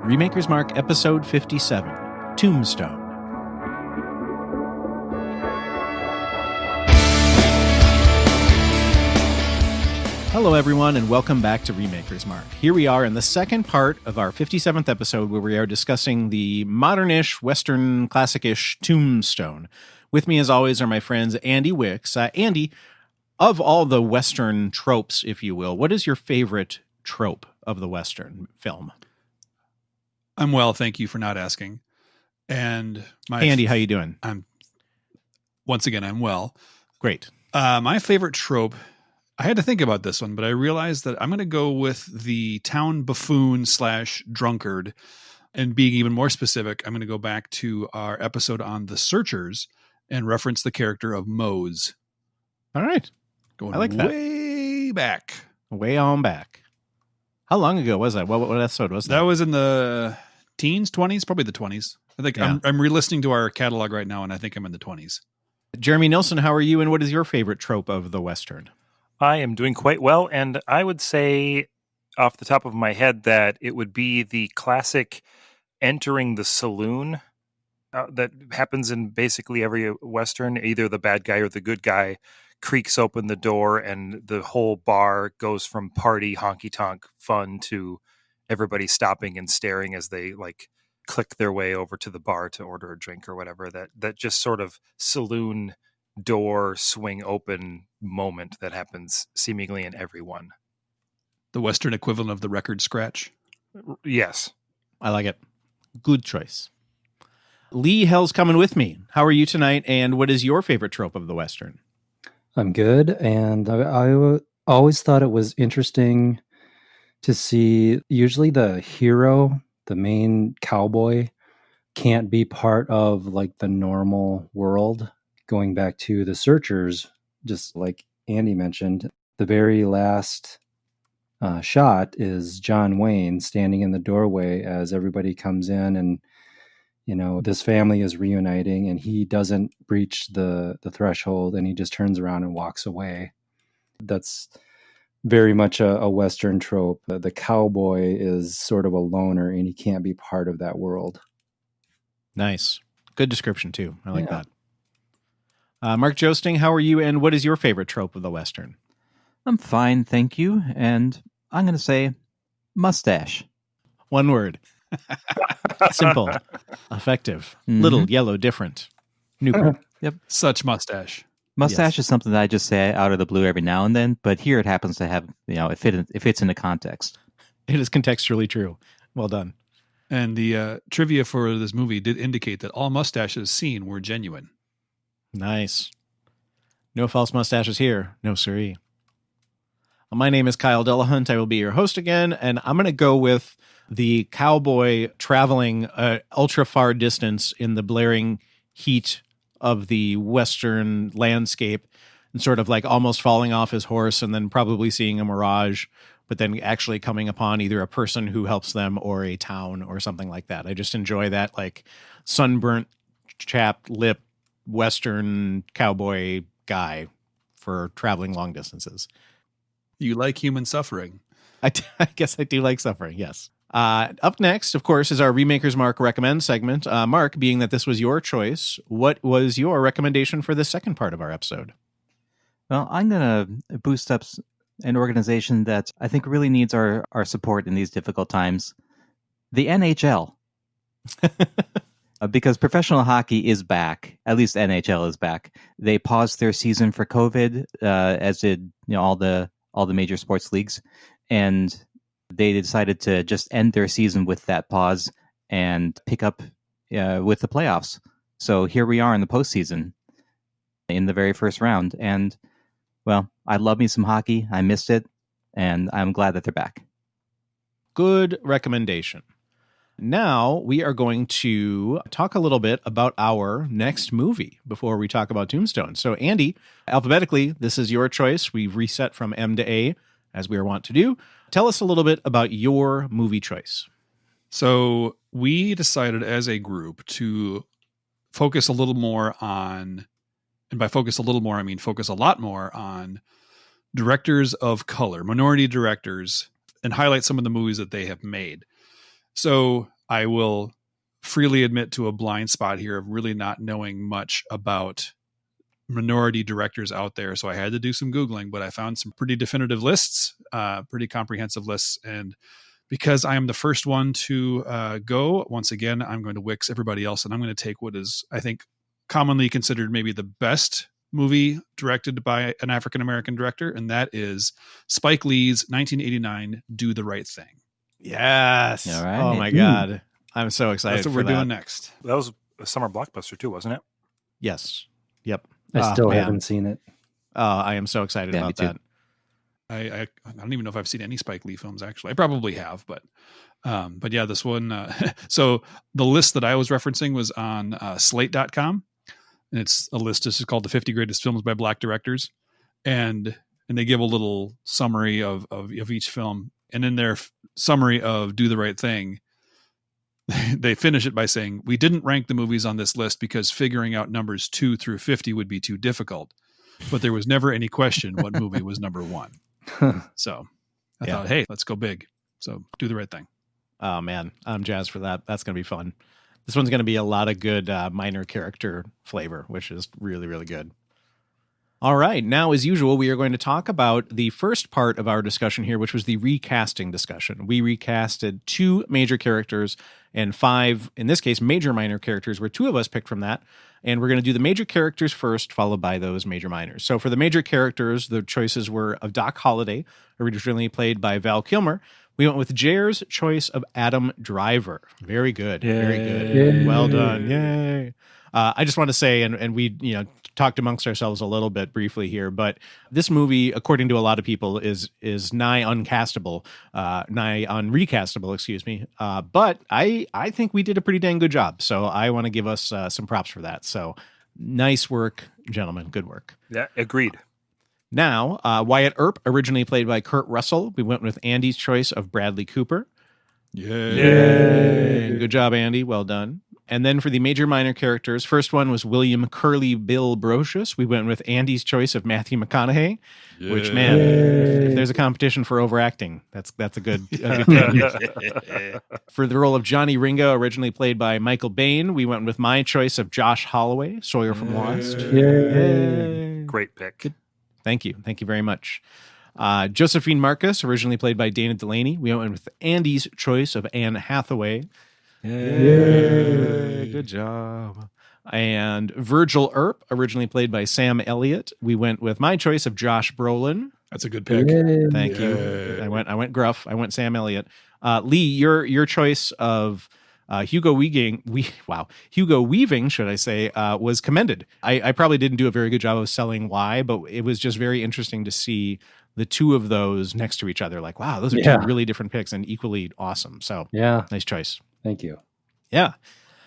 Remakers Mark, Episode 57, Tombstone. Hello, everyone, and welcome back to Remakers Mark. Here we are in the second part of our 57th episode, where we are discussing the modern-ish, Western, classic-ish Tombstone. With me, as always, are my friends Andy Wicks. Andy, of all the Western tropes, if you will, what is your favorite trope of the Western film? I'm well, thank you for not asking. And Andy, how you doing? I'm well. Great. My favorite trope, I had to think about this one, but I realized that I'm going to go with the town buffoon / drunkard. And being even more specific, I'm going to go back to our episode on The Searchers and reference the character of Mose. All right. Going I like that. Way back. Way on back. How long ago was that? What episode was that? That was in the teens, 20s, probably the 20s. I think Yeah. I'm re-listening to our catalog right now, and I think I'm in the 20s. Jeremy Nilsson, how are you, and what is your favorite trope of the Western? I am doing quite well, and I would say off the top of my head that it would be the classic entering the saloon that happens in basically every Western. Either the bad guy or the good guy creaks open the door, and the whole bar goes from party, honky-tonk fun to everybody stopping and staring as they click their way over to the bar to order a drink or whatever. That just sort of saloon door swing open moment that happens seemingly in every one. The Western equivalent of the record scratch. Yes. I like it. Good choice. Lee Hell's coming with me. How are you tonight, and what is your favorite trope of the Western? I'm good, and I always thought it was interesting to see usually the hero, the main cowboy, can't be part of the normal world. Going back to The Searchers, just like Andy mentioned, the very last shot is John Wayne standing in the doorway as everybody comes in, and this family is reuniting, and he doesn't breach the threshold, and he just turns around and walks away. That's very much a Western trope. The cowboy is sort of a loner, and he can't be part of that world. Nice. Good description, too. I like that. Mark Joesting, how are you, and what is your favorite trope of the Western? I'm fine, thank you. And I'm going to say mustache. One word. Simple. Effective. Little, yellow, different. Newport. Yep. Such mustache. Mustache is something that I just say out of the blue every now and then, but here it happens to have, it fits in the context. It is contextually true. Well done. And the trivia for this movie did indicate that all mustaches seen were genuine. Nice. No false mustaches here. No siree. My name is Kyle Delahunt. I will be your host again, and I'm going to go with the cowboy traveling an ultra far distance in the blaring heat of the Western landscape and sort of almost falling off his horse and then probably seeing a mirage, but then actually coming upon either a person who helps them or a town or something like that. I just enjoy that sunburnt, chapped lip Western cowboy guy for traveling long distances. You like human suffering. I guess I do like suffering, yes. Up next, of course, is our Remakers Mark recommend segment. Mark, being that this was your choice, what was your recommendation for the second part of our episode? Well, I'm going to boost up an organization that I think really needs our support in these difficult times. The NHL. Because professional hockey is back. At least NHL is back. They paused their season for COVID, as did all the major sports leagues, and they decided to just end their season with that pause and pick up with the playoffs. So here we are in the postseason in the very first round. And, well, I love me some hockey. I missed it, and I'm glad that they're back. Good recommendation. Now we are going to talk a little bit about our next movie before we talk about Tombstone. So, Andy, alphabetically, this is your choice. We've reset from M to A, as we are wont to do. Tell us a little bit about your movie choice. So we decided as a group to focus a little more on, and by focus a little more, I mean focus a lot more on directors of color, minority directors, and highlight some of the movies that they have made. So I will freely admit to a blind spot here of really not knowing much about minority directors out there. So I had to do some Googling, but I found some pretty definitive lists, pretty comprehensive lists. And because I am the first one to go, once again, I'm going to wix everybody else. And I'm going to take what is, I think, commonly considered maybe the best movie directed by an African-American director. And that is Spike Lee's 1989 Do the Right Thing. Yes. All right. Oh my God. I'm so excited. That's what for we're doing next. That was a summer blockbuster too, wasn't it? Yes. Yep. I still man. haven't seen it. I am so excited Yeah, me about too. that. I don't even know if I've seen any Spike Lee films, actually. I probably have, but yeah, this one. So the list that I was referencing was on slate.com, and it's a list. This is called the 50 greatest films by Black directors. And they give a little summary of each film. And in their summary of Do the Right Thing, they finish it by saying, we didn't rank the movies on this list because figuring out numbers 2 through 50 would be too difficult. But there was never any question what movie was number 1. So I thought, hey, let's go big. So Do the Right Thing. Oh man, I'm jazzed for that. That's going to be fun. This one's going to be a lot of good minor character flavor, which is really, really good. All right. Now, as usual, we are going to talk about the first part of our discussion here, which was the recasting discussion. We recasted 2 major characters and 5, in this case, major minor characters, where 2 of us picked from that. And we're going to do the major characters first, followed by those major minors. So for the major characters, the choices were of Doc Holliday, originally played by Val Kilmer. We went with Jer's choice of Adam Driver. Very good. Yay. Very good. Yay. Well done. Yay. I just want to say, and we talked amongst ourselves a little bit briefly here, but this movie, according to a lot of people, is nigh uncastable, nigh unrecastable, excuse me. But I think we did a pretty dang good job. So I want to give us some props for that. So nice work, gentlemen. Good work. Yeah, agreed. Now, Wyatt Earp, originally played by Kurt Russell. We went with Andy's choice of Bradley Cooper. Yay. Good job, Andy. Well done. And then for the major minor characters, first one was William Curly Bill Brocious. We went with Andy's choice of Matthew McConaughey, which, man, if there's a competition for overacting, that's a good pick. For the role of Johnny Ringo, originally played by Michael Bain, we went with my choice of Josh Holloway, Sawyer from Lost. Yay. Great pick. Thank you. Thank you very much. Josephine Marcus, originally played by Dana Delaney. We went with Andy's choice of Anne Hathaway. Yay. Good job. And Virgil Earp, originally played by Sam Elliott. We went with my choice of Josh Brolin. That's a good pick. Yay. Thank you. I went gruff. I went Sam Elliott. Lee, your choice of Hugo Weaving, should I say, was commended. I probably didn't do a very good job of selling why, but it was just very interesting to see the 2 of those next to each other. Like, wow, those are 2 really different picks and equally awesome. So Yeah. nice choice. Thank you. Yeah.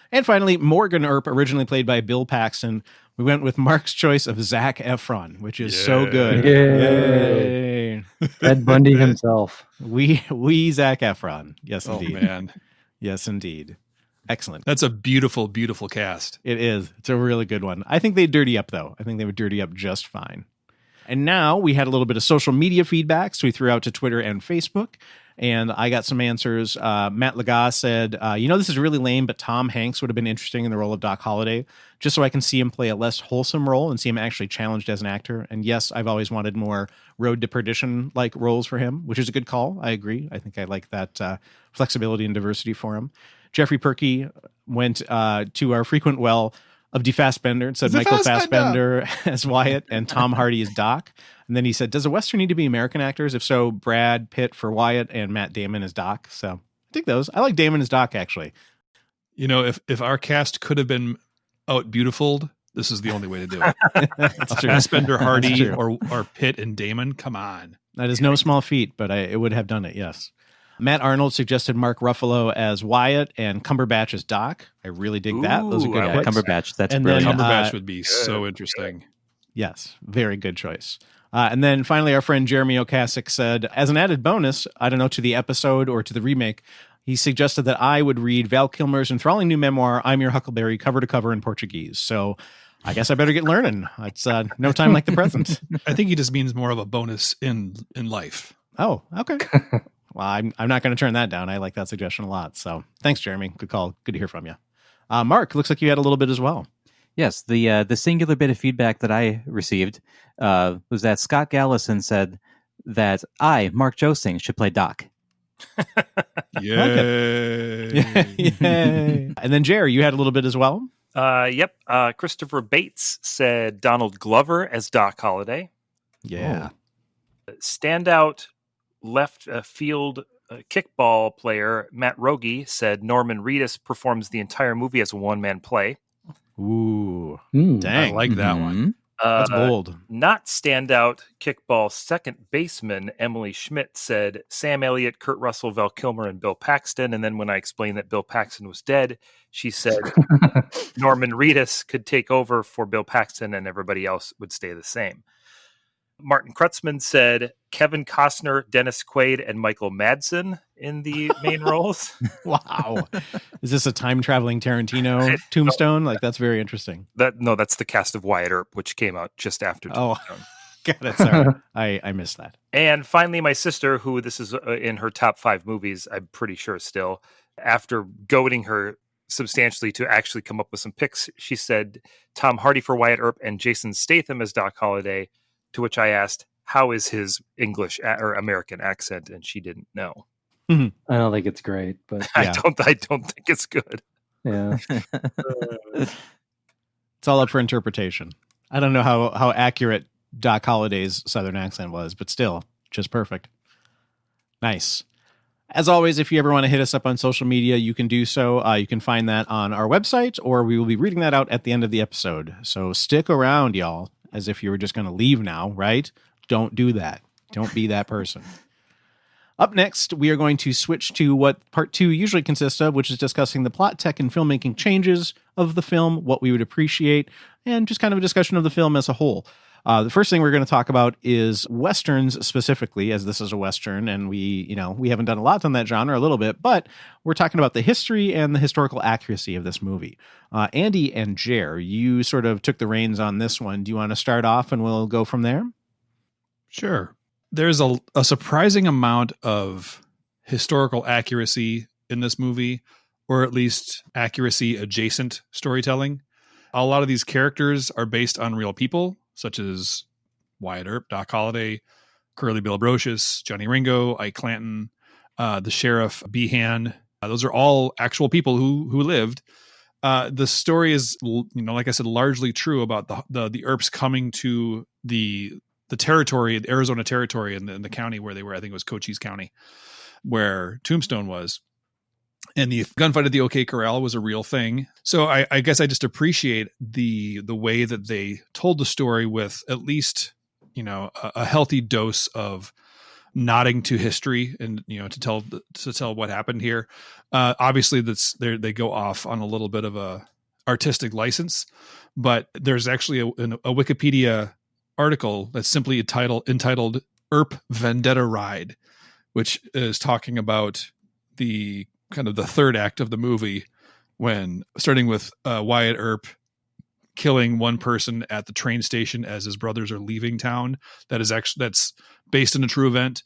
And finally, Morgan Earp, originally played by Bill Paxton. We went with Mark's choice of Zac Efron, which is so good. Yay. Ted Bundy himself. We Zac Efron. Yes, indeed. Oh, man. Yes, indeed. Excellent. That's a beautiful, beautiful cast. It is. It's a really good one. I think they'd dirty up, though. I think they would dirty up just fine. And now we had a little bit of social media feedback, so we threw out to Twitter and Facebook. And I got some answers. Matt Lagas said, this is really lame, but Tom Hanks would have been interesting in the role of Doc Holliday, just so I can see him play a less wholesome role and see him actually challenged as an actor. And yes, I've always wanted more Road to Perdition-like roles for him, which is a good call. I agree. I think I like that flexibility and diversity for him. Jeffrey Perky went to our frequent well of De Fassbender and said Michael Fassbender as Wyatt and Tom Hardy as Doc. And then he said, does a Western need to be American actors? If so, Brad Pitt for Wyatt and Matt Damon as Doc. So I think those. I like Damon as Doc, actually. If our cast could have been out beautifuled, this is the only way to do it. That's true. Fassbender, Hardy, That's true. or Pitt and Damon. Come on. That is no small feat, but it would have done it, yes. Matt Arnold suggested Mark Ruffalo as Wyatt and Cumberbatch as Doc. I really dig that. Those are good I like picks. Cumberbatch. That's And then, brilliant. Cumberbatch would be so interesting. Yes, very good choice. And then finally, our friend Jeremy Okasik said, as an added bonus, I don't know, to the episode or to the remake, he suggested that I would read Val Kilmer's enthralling new memoir, I'm Your Huckleberry, cover to cover in Portuguese. So I guess I better get learning. It's no time like the present. I think he just means more of a bonus in life. Oh, okay. Well, I'm not going to turn that down. I like that suggestion a lot. So thanks, Jeremy. Good call. Good to hear from you. Mark, looks like you had a little bit as well. Yes, the singular bit of feedback that I received was that Scott Gallison said that I, Mark Josing, should play Doc. Yay. Yay. And then, Jer, you had a little bit as well? Yep. Christopher Bates said Donald Glover as Doc Holliday. Yeah. Standout left field kickball player Matt Rogie said Norman Reedus performs the entire movie as a one-man play. Ooh. Hmm. Dang. I like that one. That's bold. Not standout kickball second baseman Emily Schmidt said Sam Elliott, Kurt Russell, Val Kilmer, and Bill Paxton. And then when I explained that Bill Paxton was dead, she said Norman Reedus could take over for Bill Paxton and everybody else would stay the same. Martin Krutzman said Kevin Costner, Dennis Quaid, and Michael Madsen in the main roles. Wow. Is this a time-traveling Tarantino Tombstone? Like, that's very interesting. That's the cast of Wyatt Earp, which came out just after Oh. Tombstone. Got it. Sorry. I missed that. And finally, my sister, who this is in her top 5 movies, I'm pretty sure still, after goading her substantially to actually come up with some picks, she said Tom Hardy for Wyatt Earp and Jason Statham as Doc Holliday, to which I asked, how is his English or American accent? And she didn't know. I don't think it's great, but Yeah. I don't think it's good. yeah. It's all up for interpretation. I don't know how accurate Doc Holliday's Southern accent was, but still, just perfect. Nice. As always, if you ever want to hit us up on social media, you can do so. You can find that on our website, or we will be reading that out at the end of the episode. So stick around, y'all, as if you were just going to leave now, right? Don't do that. Don't be that person. Up next, we are going to switch to what part 2 usually consists of, which is discussing the plot, tech, and filmmaking changes of the film, what we would appreciate, and just kind of a discussion of the film as a whole. The first thing we're going to talk about is Westerns specifically, as this is a Western, and we haven't done a lot on that genre, a little bit, but we're talking about the history and the historical accuracy of this movie. Andy and Jer, you sort of took the reins on this one. Do you want to start off and we'll go from there? Sure. There's a surprising amount of historical accuracy in this movie, or at least accuracy adjacent storytelling. A lot of these characters are based on real people, such as Wyatt Earp, Doc Holliday, Curly Bill Brocious, Johnny Ringo, Ike Clanton, the Sheriff Behan. Those are all actual people who lived. The story is, like I said, largely true about the Earps coming to the territory, the Arizona territory, in the county where they were. I think it was Cochise County, where Tombstone was. And the gunfight at the OK Corral was a real thing. So I guess I just appreciate the way that they told the story with at least, a healthy dose of nodding to history and, to tell what happened here. Obviously they go off on a little bit of a artistic license, but there's actually a Wikipedia article that's simply entitled Earp Vendetta Ride, which is talking about the kind of the third act of the movie, when starting with Wyatt Earp killing one person at the train station as his brothers are leaving town. That's based on a true event.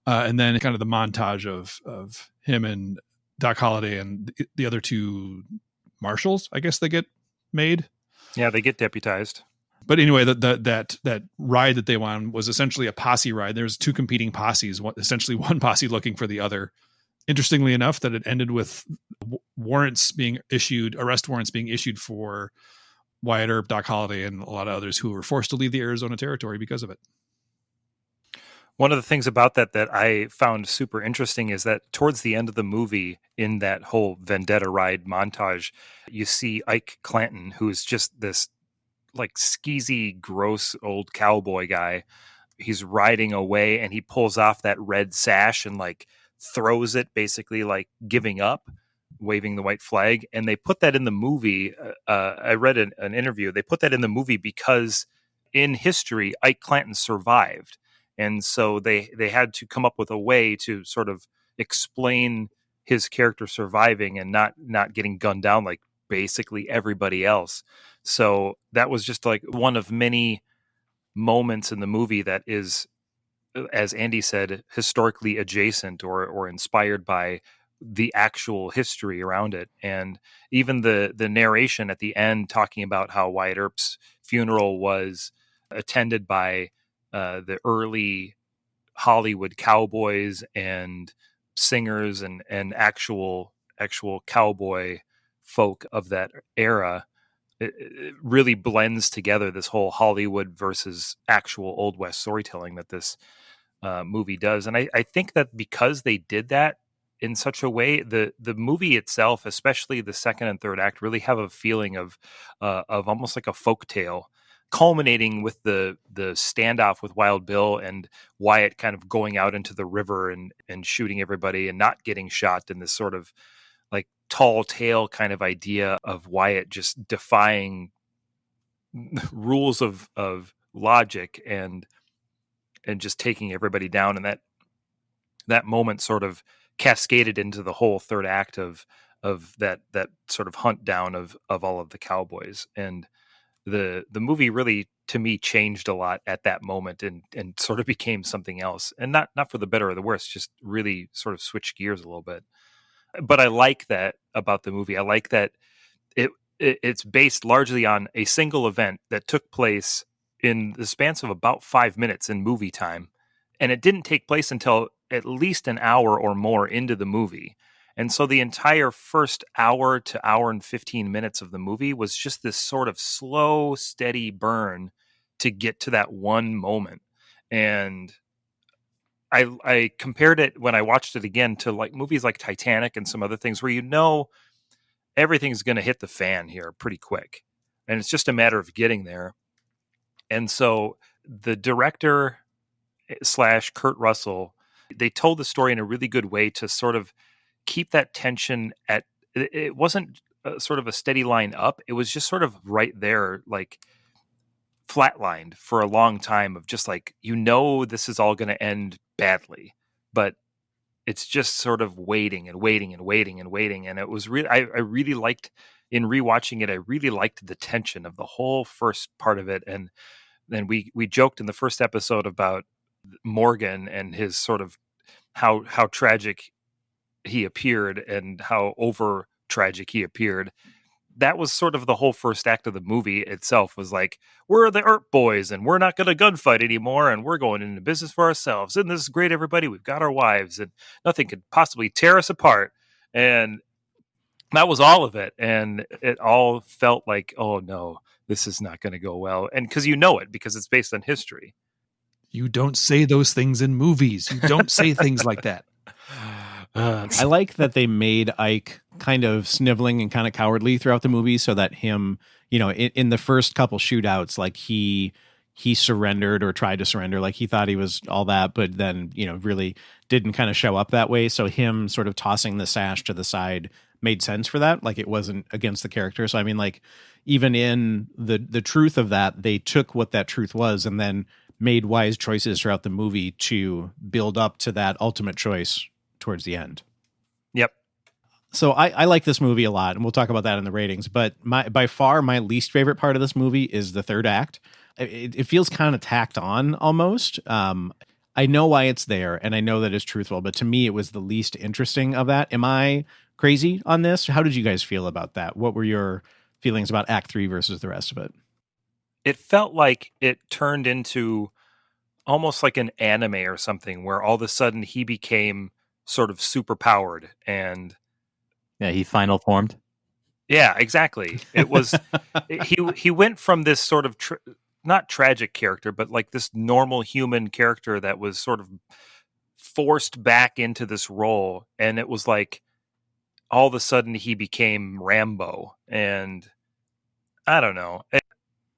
And then kind of the montage of him and Doc Holliday and the other two marshals, I guess they get made. Yeah, they get deputized. But anyway, that ride that they went on was essentially a posse ride. There's two competing posses, essentially one posse looking for the other. Interestingly enough, that it ended with arrest warrants being issued for Wyatt Earp, Doc Holliday, and a lot of others who were forced to leave the Arizona territory because of it. One of the things about that I found super interesting is that towards the end of the movie, in that whole Vendetta Ride montage, you see Ike Clanton, who's just this like skeezy, gross old cowboy guy. He's riding away and he pulls off that red sash and like throws it, basically like giving up, waving the white flag. And they put that in the movie. I read an interview. They put that in the movie because in history, Ike Clanton survived. And so they had to come up with a way to sort of explain his character surviving and not getting gunned down like basically everybody else. So that was just like one of many moments in the movie that is as Andy said, historically adjacent or inspired by the actual history around it. And even the narration at the end talking about how Wyatt Earp's funeral was attended by the early Hollywood cowboys and singers and actual cowboy folk of that era. It really blends together this whole Hollywood versus actual Old West storytelling that this movie does. And I think that because they did that in such a way, the movie itself, especially the second and third act, really have a feeling of almost like a folk tale, culminating with the standoff with Wild Bill and Wyatt kind of going out into the river and shooting everybody and not getting shot, in this sort of like tall tale kind of idea of Wyatt just defying rules of logic and just taking everybody down. And that moment sort of cascaded into the whole third act of that sort of hunt down of all of the cowboys. And the movie really, to me, changed a lot at that moment and sort of became something else, and not for the better or the worse, just really sort of switched gears a little bit. But I like that about the movie. I like that it's based largely on a single event that took place in the span of about 5 minutes in movie time. And it didn't take place until at least an hour or more into the movie. And so the entire first hour to hour and 15 minutes of the movie was just this sort of slow, steady burn to get to that one moment. And I compared it when I watched it again to like movies like Titanic and some other things where everything's going to hit the fan here pretty quick. And it's just a matter of getting there. And so the director / Kurt Russell, they told the story in a really good way to sort of keep that tension at, it wasn't sort of a steady line up. It was just sort of right there, like flatlined for a long time of just like, this is all going to end badly, but it's just sort of waiting and waiting and waiting and waiting. And it was really, I really liked, in rewatching it, I really liked the tension of the whole first part of it. And then we joked in the first episode about Morgan and his sort of how tragic he appeared and how over tragic he appeared. That was sort of the whole first act of the movie itself, was like, we're the Earp boys and we're not going to gunfight anymore and we're going into business for ourselves. And this is great, everybody. We've got our wives and nothing could possibly tear us apart. And that was all of it. And it all felt like, oh no, this is not going to go well. And because because it's based on history. You don't say those things in movies. You don't say things like that. I like that they made Ike kind of sniveling and kind of cowardly throughout the movie, so that him, in the first couple shootouts, like he surrendered or tried to surrender, like he thought he was all that, but then, really didn't kind of show up that way. So him sort of tossing the sash to the side made sense for that. Like it wasn't against the character. So I mean, like even in the truth of that, they took what that truth was and then made wise choices throughout the movie to build up to that ultimate choice towards the end. Yep. So I like this movie a lot, and we'll talk about that in the ratings. But by far my least favorite part of this movie is the third act. It feels kind of tacked on almost. I know why it's there, and I know that it's truthful, but to me, it was the least interesting of that. Am I crazy on this? How did you guys feel about that? What were your feelings about Act 3 versus the rest of it? It felt like it turned into almost like an anime or something, where all of a sudden he became sort of super powered and he final formed. Yeah, exactly. It was he went from this sort of not tragic character, but like this normal human character that was sort of forced back into this role, and it was like all of a sudden he became Rambo. And I don't know.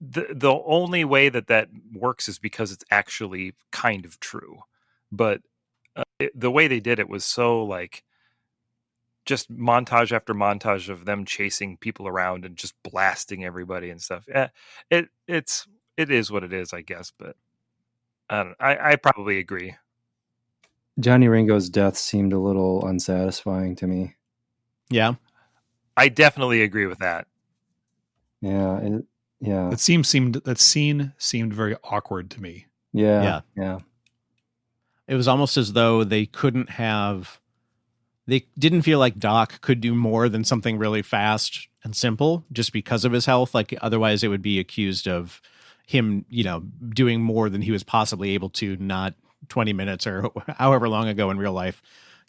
The only way that works is because it's actually kind of true, but the way they did it was so like just montage after montage of them chasing people around and just blasting everybody and stuff. It is what it is, I guess, but I probably agree. Johnny Ringo's death seemed a little unsatisfying to me. Yeah. I definitely agree with that. Yeah. That scene seemed very awkward to me. Yeah. It was almost as though they didn't feel like Doc could do more than something really fast and simple just because of his health. Like otherwise it would be accused of him, doing more than he was possibly able to, not 20 minutes or however long ago in real life,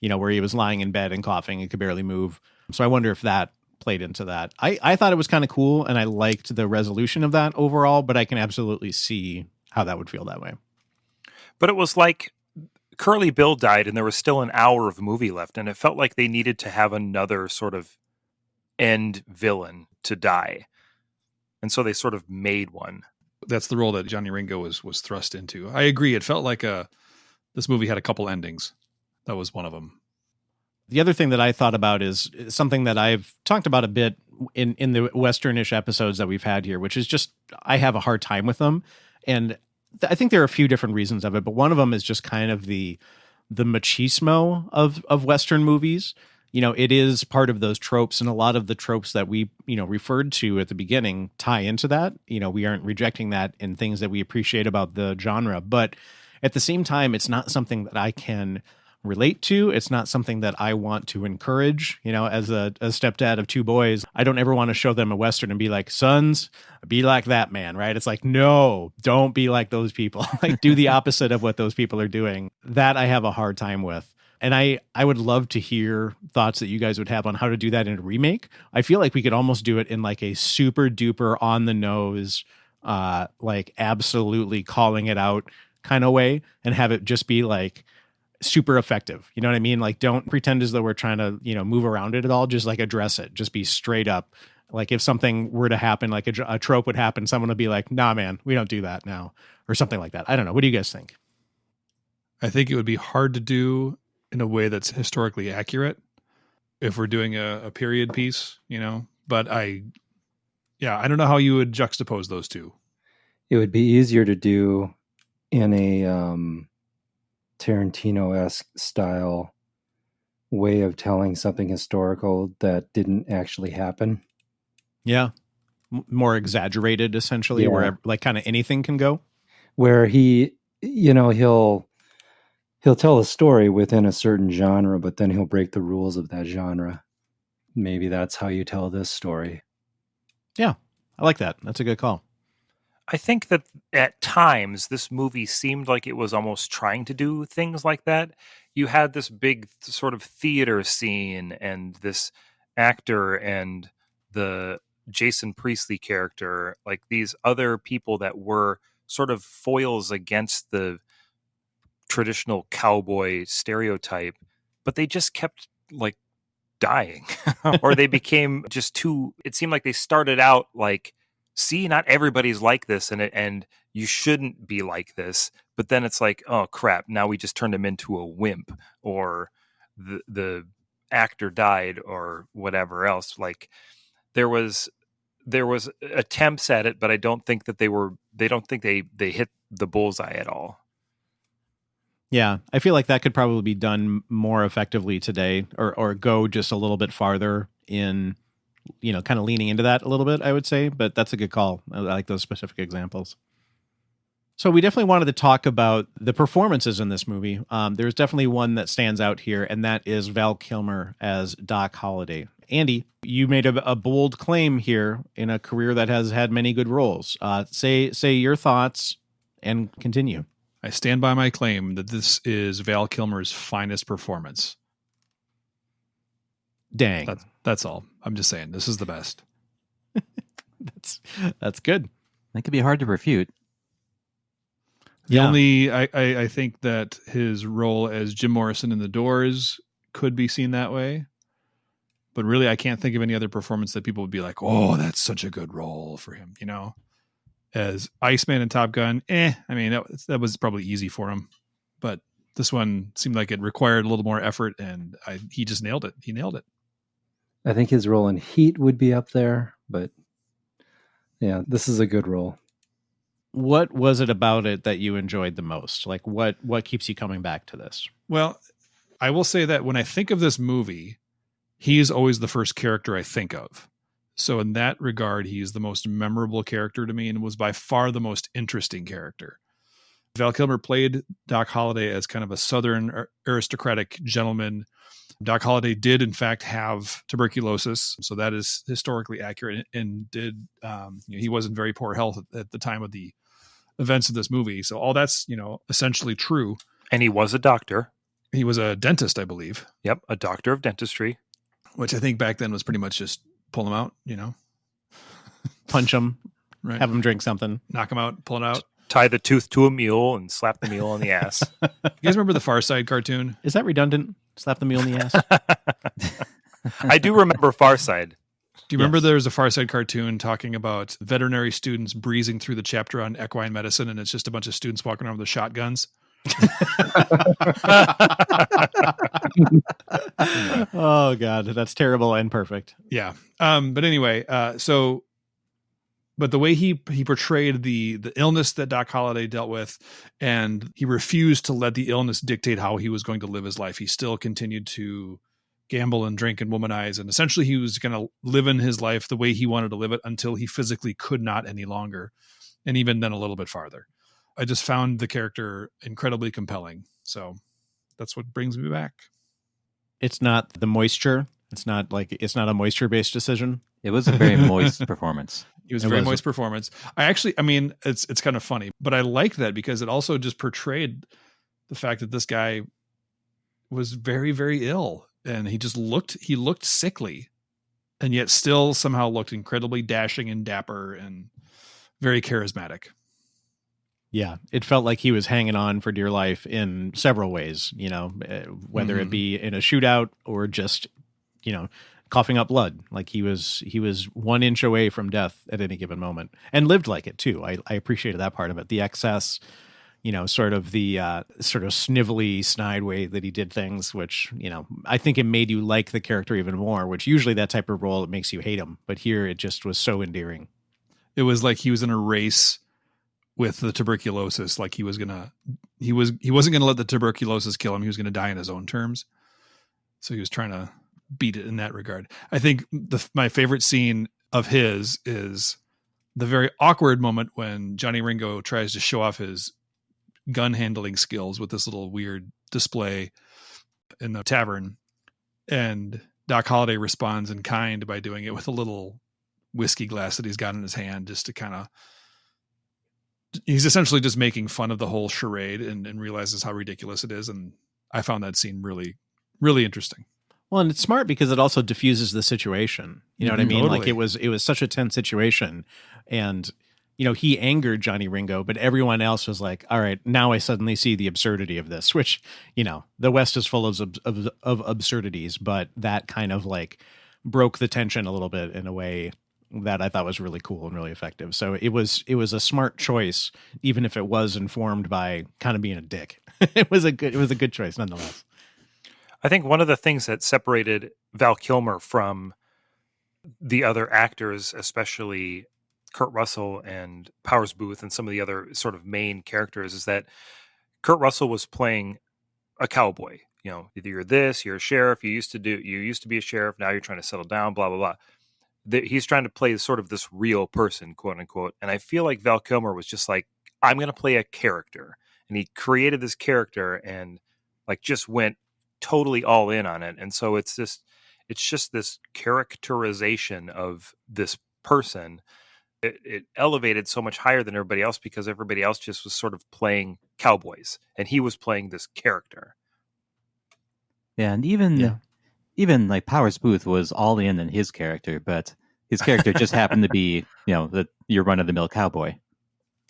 where he was lying in bed and coughing and could barely move. So I wonder if that played into that. I thought it was kind of cool and I liked the resolution of that overall, but I can absolutely see how that would feel that way. But it was like Curly Bill died and there was still an hour of movie left, and it felt like they needed to have another sort of end villain to die. And so they sort of made one. That's the role that Johnny Ringo was thrust into. I agree. It felt like this movie had a couple endings. That was one of them. The other thing that I thought about is something that I've talked about a bit in the Westernish episodes that we've had here, which is just I have a hard time with them. And I think there are a few different reasons of it, but one of them is just kind of the machismo of Western movies. It is part of those tropes, and a lot of the tropes that we, referred to at the beginning tie into that. We aren't rejecting that in things that we appreciate about the genre, but at the same time, it's not something that I can relate to. It's not something that I want to encourage. As a stepdad of two boys, I don't ever want to show them a Western and be like, sons, be like that man, right? It's like, no, don't be like those people. Like, do the opposite of what those people are doing. That I have a hard time with. And I would love to hear thoughts that you guys would have on how to do that in a remake. I feel like we could almost do it in like a super duper on the nose, like absolutely calling it out kind of way, and have it just be like super effective. You know what I mean? Like, don't pretend as though we're trying to, move around it at all. Just like address it. Just be straight up. Like if something were to happen, like a trope would happen, someone would be like, nah, man, we don't do that now, or something like that. I don't know. What do you guys think? I think it would be hard to do in a way that's historically accurate if we're doing a period piece, but I don't know how you would juxtapose those two. It would be easier to do in a Tarantino-esque style way of telling something historical that didn't actually happen. Yeah. More exaggerated, essentially, where like kind of anything can go. Where he, he'll tell a story within a certain genre, but then he'll break the rules of that genre. Maybe that's how you tell this story. Yeah, I like that. That's a good call. I think that at times this movie seemed like it was almost trying to do things like that. You had this big sort of theater scene and this actor and the Jason Priestley character, like these other people that were sort of foils against the traditional cowboy stereotype, but they just kept like dying or they became just too, it seemed like they started out like, see, not everybody's like this and you shouldn't be like this, but then it's like, oh crap, now we just turned him into a wimp, or the actor died or whatever else. Like there was attempts at it, but I don't think that they hit the bullseye at all. Yeah, I feel like that could probably be done more effectively today, or go just a little bit farther in, kind of leaning into that a little bit, I would say. But that's a good call. I like those specific examples. So we definitely wanted to talk about the performances in this movie. There's definitely one that stands out here, and that is Val Kilmer as Doc Holliday. Andy, you made a bold claim here in a career that has had many good roles. Say your thoughts and continue. I stand by my claim that this is Val Kilmer's finest performance. Dang. That's all. I'm just saying, this is the best. That's good. That could be hard to refute. I think that his role as Jim Morrison in The Doors could be seen that way. But really, I can't think of any other performance that people would be like, oh, that's such a good role for him, As Iceman and Top Gun, I mean, that was probably easy for him. But this one seemed like it required a little more effort, and he just nailed it. He nailed it. I think his role in Heat would be up there, but yeah, this is a good role. What was it about it that you enjoyed the most? Like what keeps you coming back to this? Well, I will say that when I think of this movie, he is always the first character I think of. So in that regard, he's the most memorable character to me and was by far the most interesting character. Val Kilmer played Doc Holliday as kind of a Southern aristocratic gentleman. Doc Holliday did, in fact, have tuberculosis, so that is historically accurate, and did he was in very poor health at the time of the events of this movie. So all that's essentially true. And he was a doctor. He was a dentist, I believe. Yep, a doctor of dentistry. Which I think back then was pretty much just pull him out, Punch him, right? have him drink something, knock him out, pull it out. Tie the tooth to a mule and slap the mule on the ass. You guys remember the Far Side cartoon? Is that redundant? Slap the mule in the ass? I do remember Far Side. Do you remember there's a Far Side cartoon talking about veterinary students breezing through the chapter on equine medicine, and it's just a bunch of students walking around with shotguns? Oh God, that's terrible and perfect. Yeah. But anyway, but the way he portrayed the illness that Doc Holliday dealt with, and he refused to let the illness dictate how he was going to live his life. He still continued to gamble and drink and womanize, and essentially he was going to live in his life the way he wanted to live it until he physically could not any longer, and even then a little bit farther. I just found the character incredibly compelling. So that's what brings me back. It's not the moisture. It's not a moisture-based decision. It was a very moist performance. It was a very moist performance. It's kind of funny, but I liked that because it also just portrayed the fact that this guy was very, very ill, and he looked sickly, and yet still somehow looked incredibly dashing and dapper and very charismatic. Yeah, it felt like he was hanging on for dear life in several ways, whether it be in a shootout or just, coughing up blood. Like he was 1 inch away from death at any given moment, and lived like it too. I appreciated that part of it. The excess, sort of the sort of snivelly, snide way that he did things, which, I think it made you like the character even more, which usually that type of role, it makes you hate him. But here it just was so endearing. It was like he was in a race with the tuberculosis. Like he wasn't going to let the tuberculosis kill him. He was going to die in his own terms. So he was trying to beat it in that regard. I think my favorite scene of his is the very awkward moment when Johnny Ringo tries to show off his gun handling skills with this little weird display in the tavern. And Doc Holliday responds in kind by doing it with a little whiskey glass that he's got in his hand, just to kind of, he's essentially just making fun of the whole charade and realizes how ridiculous it is. And I found that scene really, really interesting. Well, and it's smart because it also diffuses the situation. You know what I mean? Totally. Like it was such a tense situation, and he angered Johnny Ringo, but everyone else was like, all right, now I suddenly see the absurdity of this, which, the West is full of absurdities, but that kind of like broke the tension a little bit in a way that I thought was really cool and really effective. So it was a smart choice, even if it was informed by kind of being a dick. It was a good choice nonetheless. I think one of the things that separated Val Kilmer from the other actors, especially Kurt Russell and Powers Booth and some of the other sort of main characters, is that Kurt Russell was playing a cowboy. Either you're this, you're a sheriff, you used to be a sheriff, now you're trying to settle down, blah, blah, blah. He's trying to play sort of this real person, quote unquote. And I feel like Val Kilmer was just like, I'm going to play a character. And he created this character and like just went totally all in on it. And so it's just this characterization of this person. It elevated so much higher than everybody else because everybody else just was sort of playing cowboys and he was playing this character. Yeah. And even like Powers Booth was all in his character, but his character just happened to be, your run of the mill cowboy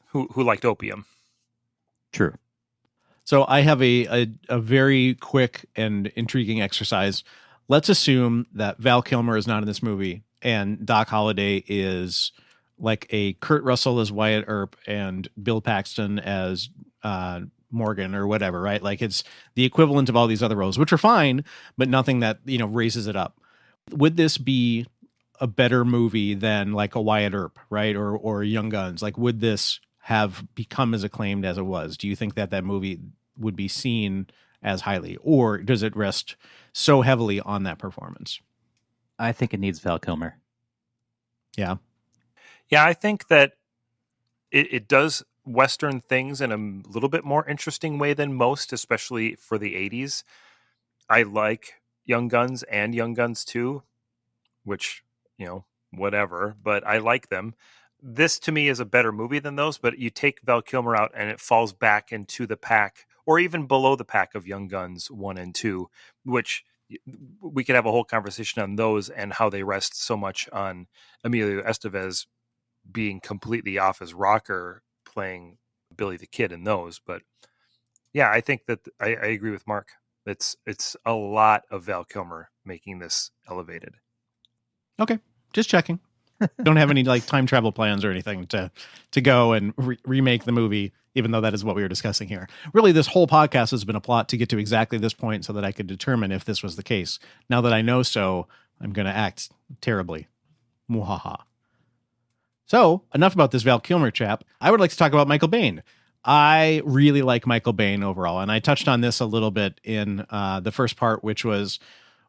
who liked opium. True. So I have a very quick and intriguing exercise. Let's assume that Val Kilmer is not in this movie and Doc Holliday is like a Kurt Russell as Wyatt Earp and Bill Paxton as Morgan or whatever, right? Like it's the equivalent of all these other roles, which are fine, but nothing that, raises it up. Would this be a better movie than like a Wyatt Earp, right? Or Young Guns? Like, would this have become as acclaimed as it was? Do you think that movie would be seen as highly, or does it rest so heavily on that performance? I think it needs Val Kilmer. Yeah. Yeah, I think that it does Western things in a little bit more interesting way than most, especially for the 80s. I like Young Guns and Young Guns 2, which, whatever, but I like them. This to me is a better movie than those, but you take Val Kilmer out and it falls back into the pack or even below the pack of Young Guns 1 and 2, which we could have a whole conversation on those and how they rest so much on Emilio Estevez being completely off his rocker playing Billy the Kid in those. But yeah, I think that I agree with Mark. It's a lot of Val Kilmer making this elevated. Okay, just checking. Don't have any like time travel plans or anything to go and remake the movie, even though that is what we were discussing here. Really, this whole podcast has been a plot to get to exactly this point so that I could determine if this was the case. Now that I know so, I'm going to act terribly. Muhaha. So, enough about this Val Kilmer chap. I would like to talk about Michael Biehn. I really like Michael Biehn overall, and I touched on this a little bit in the first part, which was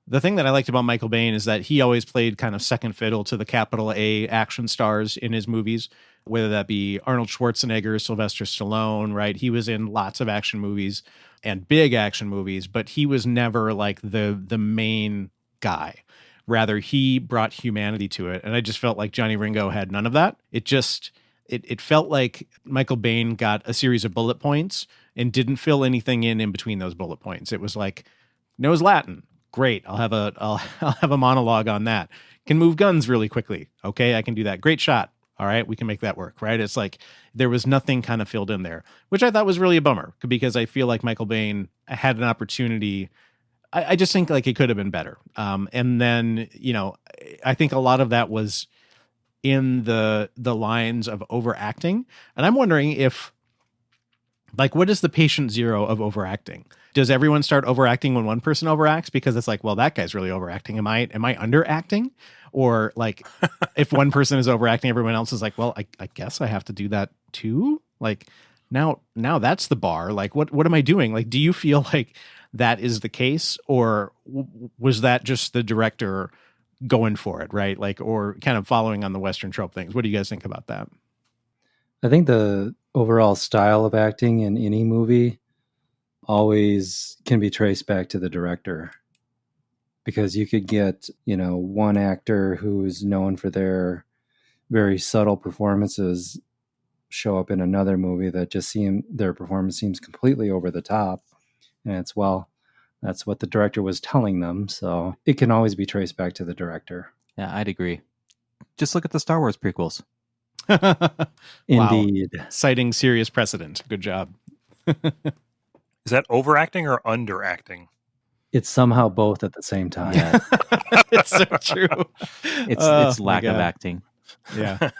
the thing that I liked about Michael Biehn is that he always played kind of second fiddle to the capital A action stars in his movies, whether that be Arnold Schwarzenegger, Sylvester Stallone, right? He was in lots of action movies and big action movies, but he was never like the main guy. Rather, he brought humanity to it. And I just felt like Johnny Ringo had none of that. It felt like Michael Biehn got a series of bullet points and didn't fill anything in between those bullet points. It was like, knows Latin. Great. I'll have a monologue on that. Can move guns really quickly. Okay, I can do that. Great shot. All right, we can make that work, right? It's like there was nothing kind of filled in there, which I thought was really a bummer because I feel like Michael Biehn had an opportunity. I just think like it could have been better. And then, I think a lot of that was in the lines of overacting. And I'm wondering if, like, what is the patient zero of overacting? Does everyone start overacting when one person overacts? Because it's like, well, that guy's really overacting. Am I underacting? Or like, if one person is overacting, everyone else is like, well, I guess I have to do that too. Like now that's the bar. Like, what am I doing? Like, do you feel like that is the case, or was that just the director going for it, right? Like, or kind of following on the Western trope things? What do you guys think about that? I think the overall style of acting in any movie always can be traced back to the director, because you could get, one actor who is known for their very subtle performances show up in another movie that just their performance seems completely over the top. And it's, well, that's what the director was telling them. So it can always be traced back to the director. Yeah, I'd agree. Just look at the Star Wars prequels. Indeed. Wow. Citing serious precedent. Good job. Is that overacting or underacting? It's somehow both at the same time. Yeah. It's so true. It's lack of acting. Yeah.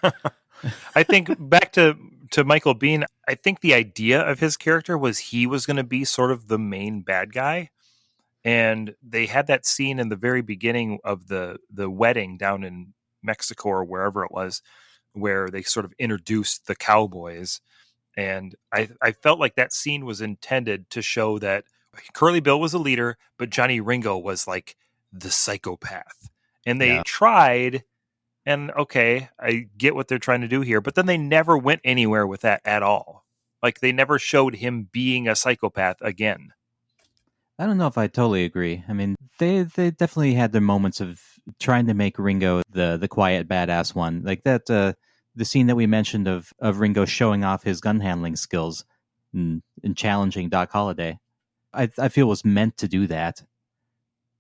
I think back to Michael Biehn, I think the idea of his character was he was going to be sort of the main bad guy. And they had that scene in the very beginning of the wedding down in Mexico or wherever it was, where they sort of introduced the cowboys. And I felt like that scene was intended to show that Curly Bill was a leader, but Johnny Ringo was like the psychopath. And they tried, and okay, I get what they're trying to do here, but then they never went anywhere with that at all. Like they never showed him being a psychopath again. I don't know if I totally agree. I mean, they definitely had their moments of trying to make Ringo the quiet badass one. Like that the scene that we mentioned of Ringo showing off his gun handling skills and challenging Doc Holliday. I feel was meant to do that.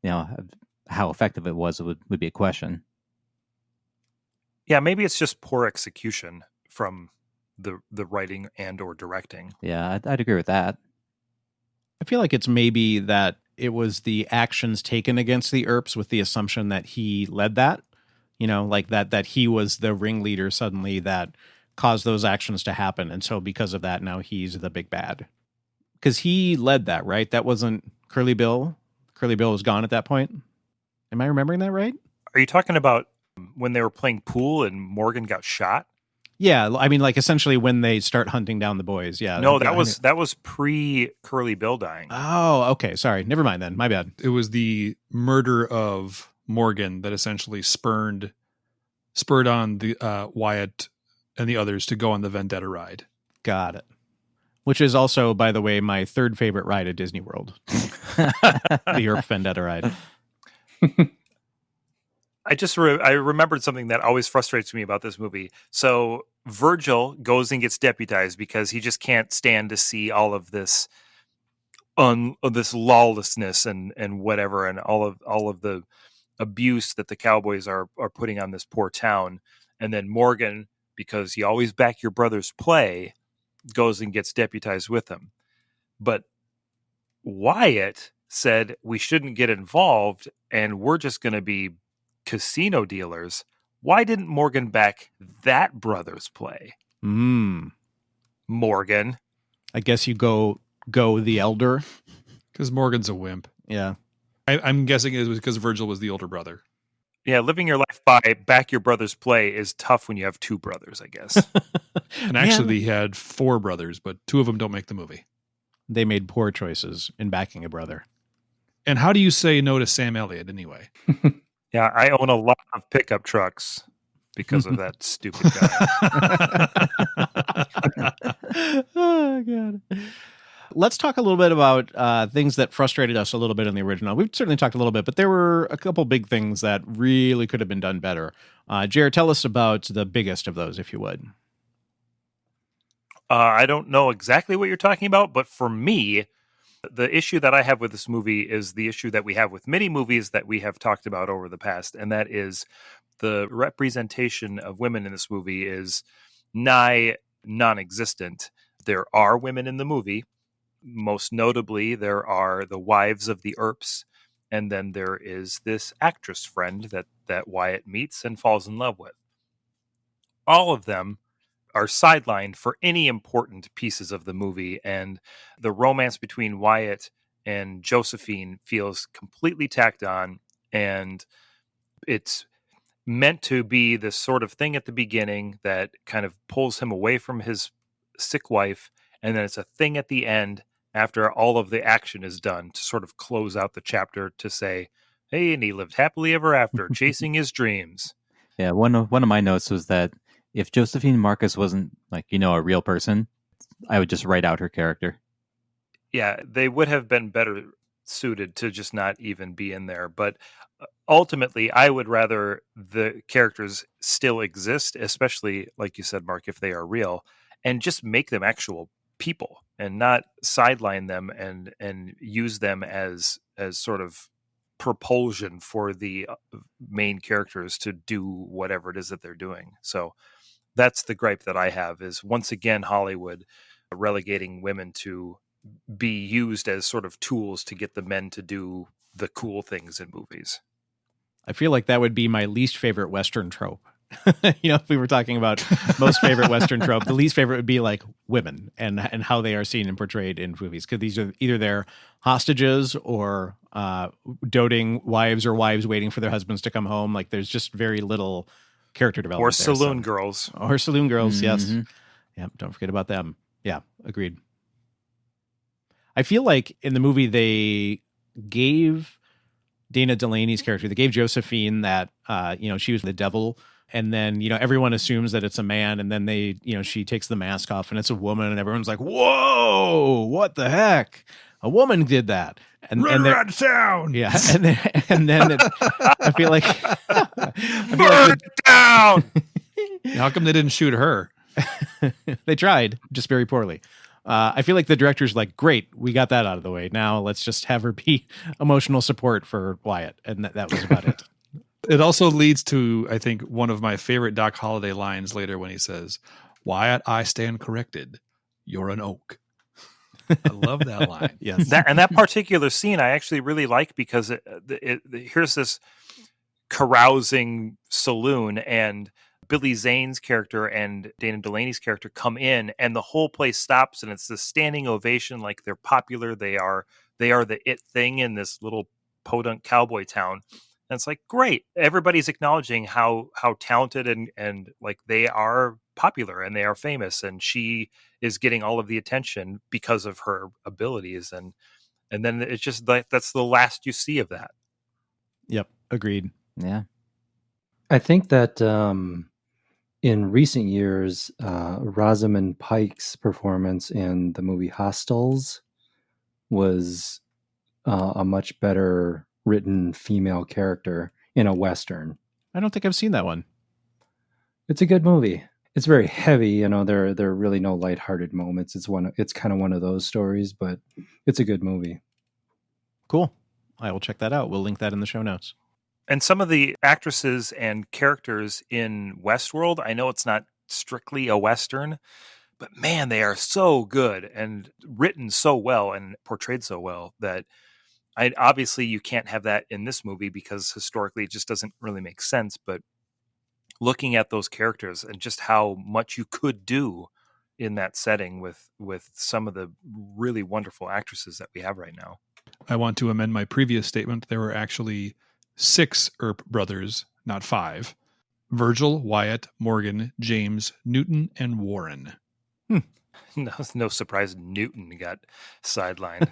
How effective it was would be a question. Yeah, maybe it's just poor execution from the writing and or directing. Yeah, I'd agree with that. I feel like it's maybe that it was the actions taken against the Earps with the assumption that he led that, like that he was the ringleader suddenly that caused those actions to happen. And so because of that, now he's the big bad. Because he led that, right? That wasn't Curly Bill. Curly Bill was gone at that point. Am I remembering that right? Are you talking about when they were playing pool and Morgan got shot? Yeah, I mean, like essentially when they start hunting down the boys. Yeah. No, that was pre Curly Bill dying. Oh, okay. Sorry. Never mind then. My bad. It was the murder of Morgan that essentially spurred on the Wyatt and the others to go on the Vendetta ride. Got it. Which is also, by the way, my third favorite ride at Disney World. The Earp Vendetta Ride. I remembered something that always frustrates me about this movie. So Virgil goes and gets deputized because he just can't stand to see all of this this lawlessness and whatever, and all of the abuse that the cowboys are putting on this poor town. And then Morgan, because you always back your brother's play, goes and gets deputized with him. But Wyatt said we shouldn't get involved and we're just going to be casino dealers. Why didn't Morgan back that brother's play? Morgan. I guess you go the elder. Because Morgan's a wimp. Yeah. I'm guessing it was because Virgil was the older brother. Yeah, living your life by back your brother's play is tough when you have two brothers, I guess. And actually, he had 4 brothers, but 2 of them don't make the movie. They made poor choices in backing a brother. And how do you say no to Sam Elliott anyway? Yeah, I own a lot of pickup trucks because of that stupid guy. Oh, God. Let's talk a little bit about things that frustrated us a little bit in the original. We've certainly talked a little bit, but there were a couple big things that really could have been done better. Jared, tell us about the biggest of those, if you would. I don't know exactly what you're talking about, but for me, the issue that I have with this movie is the issue that we have with many movies that we have talked about over the past, and that is the representation of women in this movie is nigh non-existent. There are women in the movie. Most notably, there are the wives of the Earps, and then there is this actress friend that Wyatt meets and falls in love with. All of them are sidelined for any important pieces of the movie, and the romance between Wyatt and Josephine feels completely tacked on, and it's meant to be this sort of thing at the beginning that kind of pulls him away from his sick wife, and then it's a thing at the end after all of the action is done to sort of close out the chapter to say, hey, and he lived happily ever after, chasing his dreams. Yeah, one of my notes was that if Josephine Marcus wasn't a real person, I would just write out her character. Yeah, they would have been better suited to just not even be in there. But ultimately, I would rather the characters still exist, especially, like you said, Mark, if they are real, and just make them actual people and not sideline them and use them as sort of propulsion for the main characters to do whatever it is that they're doing. So that's the gripe that I have, is once again Hollywood relegating women to be used as sort of tools to get the men to do the cool things in movies. I feel like that would be my least favorite Western trope. If we were talking about most favorite Western trope, the least favorite would be like women and how they are seen and portrayed in movies. Because these are either they're hostages or doting wives or wives waiting for their husbands to come home. Like there's just very little character development. Or saloon girls. Or saloon girls, Mm-hmm. yes. Yeah, don't forget about them. Yeah, agreed. I feel like in the movie they gave Dana Delaney's character, they gave Josephine that, she was the devil. And then, everyone assumes that it's a man. And then she takes the mask off and it's a woman. And everyone's like, whoa, what the heck? A woman did that. And Run sound. Yeah. And then I feel like. Burn it down! How come they didn't shoot her? They tried, just very poorly. I feel like the director's like, great, we got that out of the way. Now let's just have her be emotional support for Wyatt. And that was about it. It also leads to, I think, one of my favorite Doc Holliday lines later when he says, Wyatt, I stand corrected. You're an oak. I love that line. Yes. That particular scene I actually really like because here's this carousing saloon and Billy Zane's character and Dana Delaney's character come in and the whole place stops and it's this standing ovation, like they're popular. They are the it thing in this little podunk cowboy town. And it's like, great. Everybody's acknowledging how talented and like they are popular and they are famous. And she is getting all of the attention because of her abilities. And then it's just like, that's the last you see of that. Yep. Agreed. Yeah. I think that in recent years, Rosamund Pike's performance in the movie Hostels was a much better written female character in a Western. I don't think I've seen that one. It's a good movie. It's very heavy, you know. There are really no lighthearted moments. It's kind of one of those stories, but it's a good movie. Cool. I will check that out. We'll link that in the show notes. And some of the actresses and characters in Westworld, I know it's not strictly a Western, but man, they are so good and written so well and portrayed so well that obviously you can't have that in this movie because historically it just doesn't really make sense. But looking at those characters and just how much you could do in that setting with some of the really wonderful actresses that we have right now. I want to amend my previous statement. There were actually 6 Earp brothers, not 5. Virgil, Wyatt, Morgan, James, Newton, and Warren. No surprise Newton got sidelined.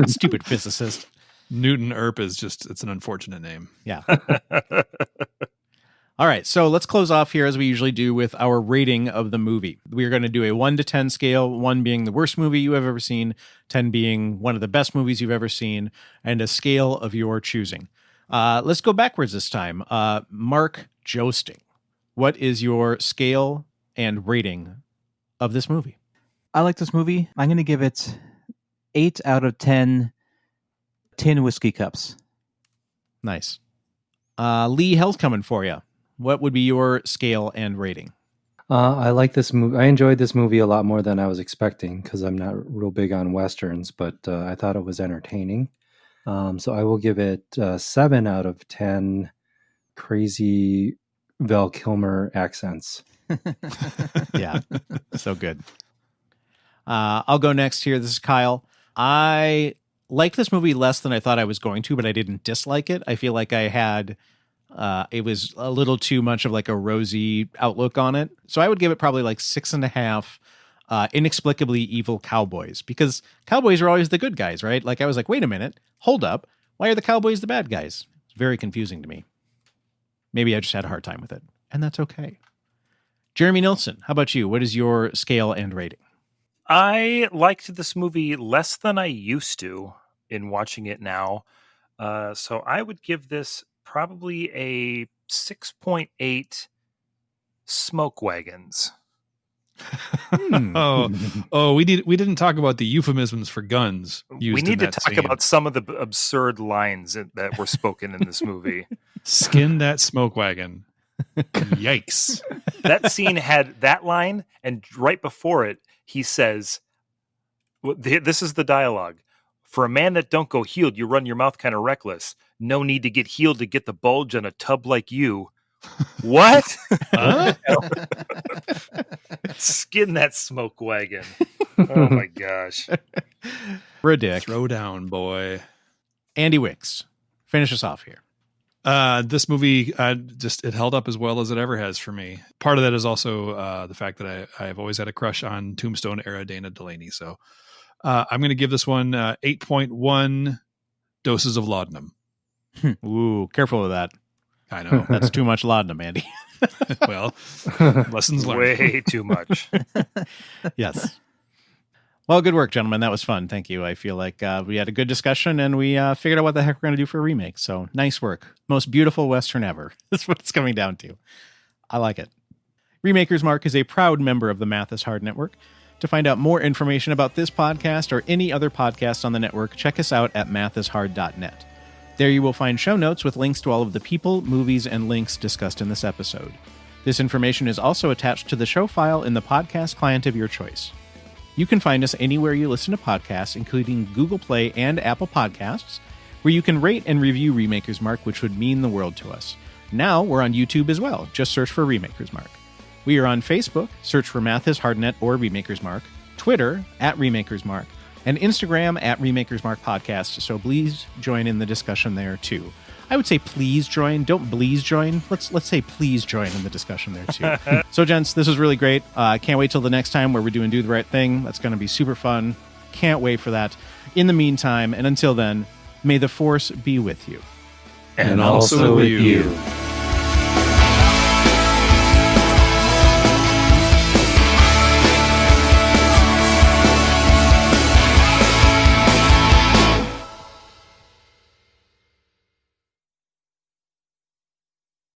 Stupid physicist. Newton Earp is it's an unfortunate name. Yeah. All right, so let's close off here as we usually do with our rating of the movie. We're going to do a 1 to 10 scale, 1 being the worst movie you have ever seen, 10 being one of the best movies you've ever seen, and a scale of your choosing. Let's go backwards this time. Mark Joesting, what is your scale and rating of this movie? I like this movie. I'm going to give it 8 out of 10 tin whiskey cups. Nice. Lee, hell's coming for you. What would be your scale and rating? I like this movie. I enjoyed this movie a lot more than I was expecting because I'm not real big on Westerns, but I thought it was entertaining. So I will give it 7 out of 10 crazy Val Kilmer accents. Yeah, so good. I'll go next here. This is Kyle. I liked this movie less than I thought I was going to, but I didn't dislike it. I feel like I had... it was a little too much of like a rosy outlook on it. So I would give it probably like 6.5 inexplicably evil cowboys, because cowboys are always the good guys, right? Like I was like, wait a minute, hold up. Why are the cowboys the bad guys? It's very confusing to me. Maybe I just had a hard time with it, and that's okay. Jeremy Nilsson, how about you? What is your scale and rating? I liked this movie less than I used to in watching it now. So I would give this probably a 6.8 smoke wagons. we didn't talk about the euphemisms for guns used. We need in to that talk scene. about some of the absurd lines that were spoken in this movie. Skin that smoke wagon. Yikes. That scene had that line, and right before it, he says, this is the dialogue. For a man that don't go healed, you run your mouth kind of reckless. No need to get healed to get the bulge on a tub like you. What? Huh? Skin that smoke wagon. Oh my gosh. Ridiculous. Throw down, boy. Andy Wicks, finish us off here. This movie, it held up as well as it ever has for me. Part of that is also the fact that I've always had a crush on Tombstone era Dana Delaney. So I'm going to give this one 8.1 doses of laudanum. Ooh, careful with that. I know. That's too much laudanum, Andy. Well, lessons learned. Way too much. Yes. Well, good work, gentlemen. That was fun. Thank you. I feel like we had a good discussion, and we figured out what the heck we're going to do for a remake. So nice work. Most beautiful Western ever. That's what it's coming down to. I like it. Remakers Mark is a proud member of the Math is Hard Network. To find out more information about this podcast or any other podcast on the network, check us out at mathishard.net. There you will find show notes with links to all of the people, movies, and links discussed in this episode. This information is also attached to the show file in the podcast client of your choice. You can find us anywhere you listen to podcasts, including Google Play and Apple Podcasts, where you can rate and review Remakers Mark, which would mean the world to us. Now we're on YouTube as well. Just search for Remakers Mark. We are on Facebook. Search for Math is Hardnet or Remakers Mark. Twitter @Remakers Mark. And Instagram @Remakers Mark Podcast. So please join in the discussion there too. I would say please join. Don't please join. Let's say please join in the discussion there too. So, gents, this was really great. I can't wait till the next time where we're doing Do the Right Thing. That's going to be super fun. Can't wait for that. In the meantime, and until then, may the Force be with you. And also with you.